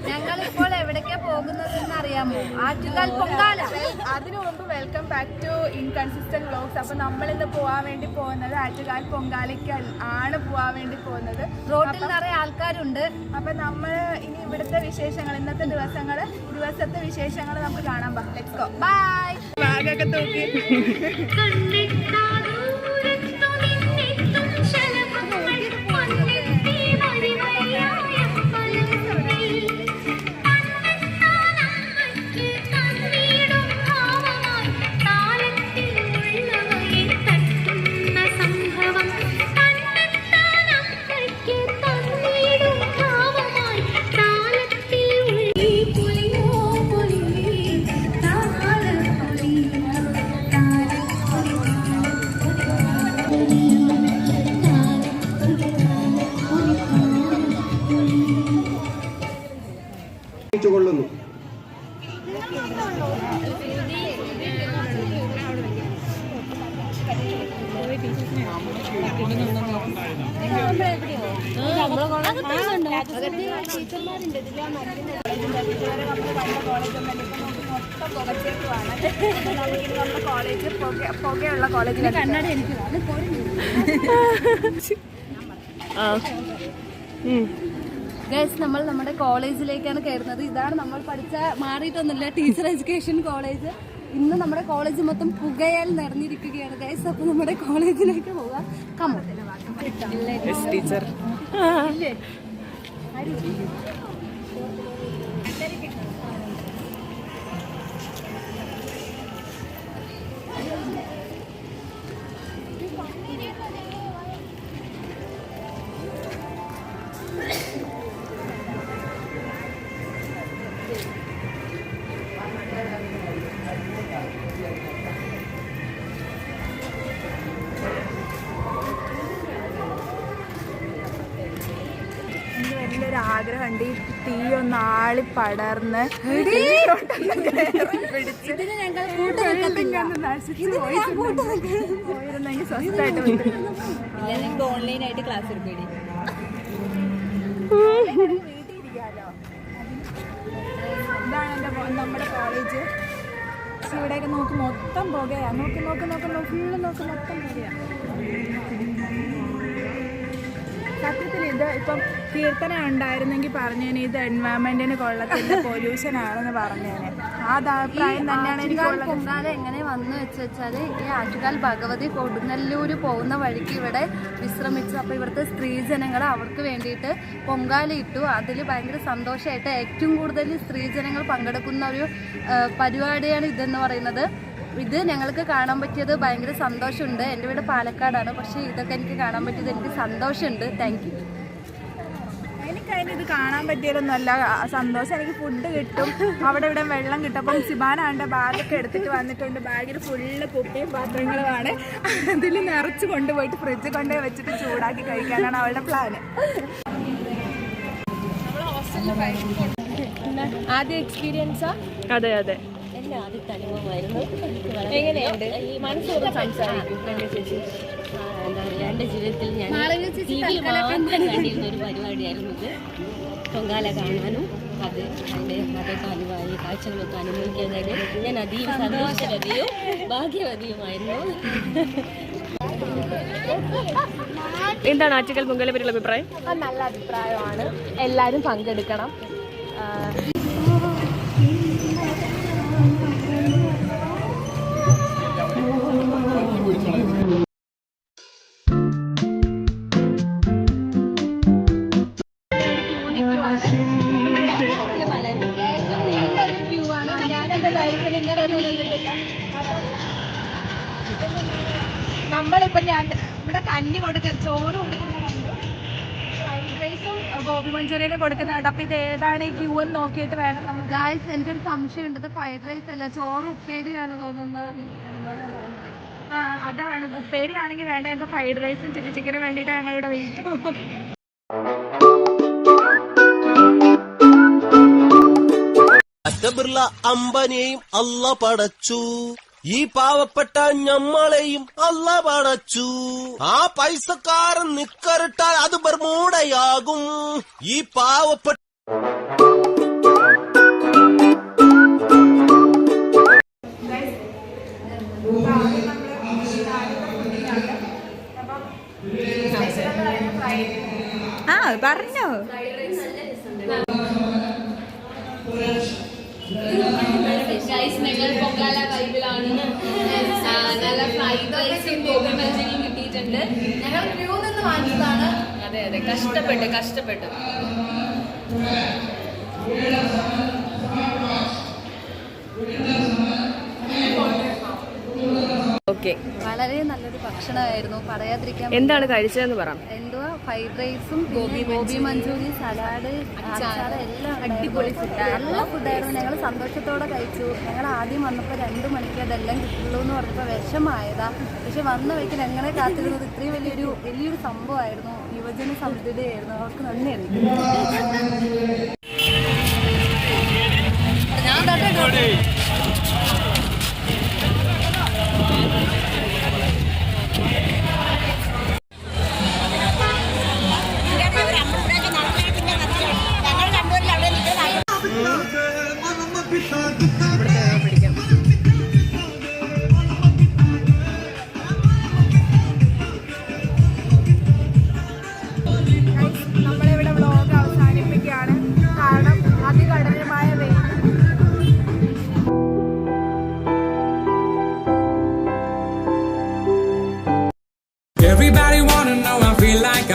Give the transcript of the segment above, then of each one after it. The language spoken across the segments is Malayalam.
ഞങ്ങളിപ്പോൾ എവിടേക്കാ പോകുന്നതെന്ന് അറിയാമോ? ആറ്റുകാൽ പൊങ്കാല. അതിനു മുമ്പ് welcome back to inconsistent vlogs. അപ്പൊ നമ്മളിന്ന് പോവാൻ വേണ്ടി പോകുന്നത് ആറ്റുകാൽ പൊങ്കാലയ്ക്ക് ആണ് പോവാൻ വേണ്ടി പോകുന്നത്. റോഡിൽ നിറയെ ആൾക്കാരുണ്ട്. അപ്പൊ നമ്മൾ ഇനി ഇവിടുത്തെ വിശേഷങ്ങൾ, ഇന്നത്തെ ദിവസത്തെ വിശേഷങ്ങൾ നമുക്ക് കാണാൻ പറ്റും. Let's go. ബൈ. ബാഗൊക്കെ തൂക്കി കൊള്ളുന്നു. പുകയുള്ള കോളേജിൽ കണ്ണാടി എനിക്ക് ഗൈസ്, നമ്മൾ നമ്മുടെ കോളേജിലേക്കാണ് കയറുന്നത്. ഇതാണ് നമ്മൾ പഠിച്ച, മാറിയിട്ടൊന്നുമില്ല, ടീച്ചർ എഡ്യൂക്കേഷൻ കോളേജ്. ഇന്ന് നമ്മുടെ കോളേജ് മൊത്തം പുകയാൽ നിറഞ്ഞിരിക്കുകയാണ് ഗൈസ്. അപ്പൊ നമ്മുടെ കോളേജിലേക്ക് പോകാം. Come on teacher. വലിയൊരു ആഗ്രഹമുണ്ട് ഈ തീ ഒന്ന് ആളി പടർന്ന് പോയിരുന്നെങ്കിൽ സ്വസ്ഥമായിട്ട് ഓൺലൈനായിട്ട് ക്ലാസ് എടുക്കേണ്ടി. വീട്ടിലിരിക്കാലോ. ഇതാണ് നമ്മുടെ കോളേജ്. പക്ഷെ ഇവിടെയൊക്കെ നോക്ക് മൊത്തം പുകയാ. നോക്ക് ഫുള്ള് മൊത്തം പുകയാ. സത്യത്തിൽ ഇത് ഇപ്പം കീർത്തന ഉണ്ടായിരുന്നെങ്കിൽ പറഞ്ഞേനെ ഇത് എൻവയറമെന്റിന് കൊള്ളത്തില്ല, പൊല്യൂഷൻ ആണെന്ന് പറഞ്ഞേനെ. ആ അഭിപ്രായം തന്നെയാണ് എനിക്ക്. പൊങ്കാല എങ്ങനെ വന്നു വെച്ചാൽ ഈ ആറ്റുകാൽ ഭഗവതി കൊടുങ്ങല്ലൂര് പോകുന്ന വഴിക്ക് ഇവിടെ വിശ്രമിച്ചു. അപ്പോൾ ഇവിടുത്തെ സ്ത്രീജനങ്ങൾ അവർക്ക് വേണ്ടിയിട്ട് പൊങ്കാല ഇട്ടു. അതിൽ ഭയങ്കര സന്തോഷമായിട്ട് ഏറ്റവും കൂടുതൽ സ്ത്രീജനങ്ങൾ പങ്കെടുക്കുന്ന ഒരു പരിപാടിയാണ് ഇതെന്ന് പറയുന്നത്. ഇത് ഞങ്ങൾക്ക് കാണാൻ പറ്റിയത് ഭയങ്കര സന്തോഷമുണ്ട്. എൻ്റെ വീട് പാലക്കാടാണ്, പക്ഷേ ഇതൊക്കെ എനിക്ക് കാണാൻ പറ്റിയത് എനിക്ക് സന്തോഷമുണ്ട്. Thank you. എനിക്കതിന് ഇത് കാണാൻ പറ്റിയതൊന്നുമല്ല സന്തോഷം. എനിക്ക് ഫുഡ് കിട്ടും, അവിടെ ഇവിടെ വെള്ളം കിട്ടും. അപ്പം സിബാനാണ്ട് ബാഗൊക്കെ എടുത്തിട്ട് വന്നിട്ടുണ്ട്. ബാഗിൽ ഫുള്ള് കുപ്പിയും പാത്രങ്ങളുമാണ്. അതിൽ നിറച്ച് കൊണ്ടുപോയിട്ട് ഫ്രിഡ്ജ് കൊണ്ടുപോയി വെച്ചിട്ട് ചൂടാക്കി കഴിക്കാനാണ് അവളുടെ പ്ലാന്. ആദ്യ എക്സ്പീരിയൻസാ? അതെ അതെ. ആദ്യത്തെ അനുഭവമായിരുന്നു. എങ്ങനെയുണ്ട്? ഈ മനസ്സോട് സംസാരിക്കും. എന്താ പറയുക, എൻ്റെ ജീവിതത്തിൽ ഞാൻ ടി വി മാത്രം കണ്ടിരുന്ന ഒരു പരിപാടിയായിരുന്നു ഇത്. പൊങ്കാല കാണാനും അതിൻ്റെ മതകാലുമായി കാഴ്ചകളൊക്കെ അനുഭവിക്കാനായിട്ട് ഞാൻ അതീവ സന്തോഷവതിയും ഭാഗ്യവതിയുമായിരുന്നു. എന്താണ് ആറ്റുകാൽ പൊങ്കാലയെ പറ്റിയുള്ള അഭിപ്രായം? നല്ല അഭിപ്രായമാണ്. എല്ലാവരും പങ്കെടുക്കണം. നമ്മളിപ്പോ ഞാൻ ഇവിടെ കഞ്ഞി കൊടുക്കുന്ന ചോറ് കൊടുക്കുന്നുണ്ട്, ഫ്രൈഡ് റൈസും ഗോപി മഞ്ചൂരിയനും കൊടുക്കുന്നുണ്ട്. അപ്പൊ ഇത് ഏതാണ് ഈ ക്യൂ എന്ന് നോക്കിയിട്ട് വേണം നമ്മൾ. ഗായ്സ്, എനിക്കൊരു സംശയമുണ്ട്. ഇത് ഫ്രൈഡ് റൈസ് അല്ല, ചോറ് ഉപ്പേരിയാണ് തോന്നുന്നത്. അതാണ്. ഉപ്പേരി ആണെങ്കിൽ വേണ്ട, ഞങ്ങൾക്ക് ഫ്രൈഡ് റൈസും ചിക്കനും വേണ്ടിയിട്ട് ഞങ്ങളിവിടെ വെയിറ്റ്. അമ്പനെയും അല്ല പടച്ചു, ഈ പാവപ്പെട്ട ഞമ്മളെയും അല്ല പടച്ചു. ആ പൈസക്കാരൻ നിക്കറിട്ടാൽ അത് ബർമൂടയാകും. ഈ പാവപ്പെട്ട ആ പറഞ്ഞോ. ഞങ്ങൾ പൊങ്കാല വൈബിലാണ്. നല്ല ഫ്രൈഡ് റൈസും ഗോബി മഞ്ചൂരിയും കിട്ടിയിട്ടുണ്ട്. ഞങ്ങൾ ക്യൂ നിന്ന് വാങ്ങിച്ചതാണ്. അതെ അതെ, കഷ്ടപ്പെട്ട്. ഓക്കെ, വളരെ നല്ലൊരു ഭക്ഷണമായിരുന്നു, പറയാതിരിക്കാൻ. എന്താണ് കഴിച്ചതെന്ന് പറ. എന്തുവാ, ഫ്രൈഡ് റൈസും ഗോബി മഞ്ചൂരി, സലാഡ്, അച്ചാറ് എല്ലാം അടിപൊളി ഫുഡായിരുന്നു. നല്ല ഫുഡായിരുന്നു. ഞങ്ങൾ സന്തോഷത്തോടെ കഴിച്ചു. ഞങ്ങൾ ആദ്യം വന്നപ്പോൾ 2 മണിക്ക് അതെല്ലാം കിട്ടുള്ളൂ എന്ന് പറഞ്ഞപ്പോൾ വിഷമായതാ. പക്ഷെ വന്ന വഴിക്ക് ഞങ്ങളെ കാത്തിരുന്നത് ഇത്രയും വലിയൊരു സംഭവമായിരുന്നു. യുവജന സമൃദ്ധിയായിരുന്നു. അവർക്ക് നന്ദി അറിയിക്കുന്നു. നമ്മളിവിടെ വ്ലോഗ് അവസാനിപ്പിക്കുകയാണ്. കാരണം അതികഠിനമായ വെയിൽ. Everybody wanna know, I feel like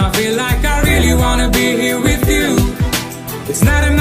I really wanna be here with you. It's not a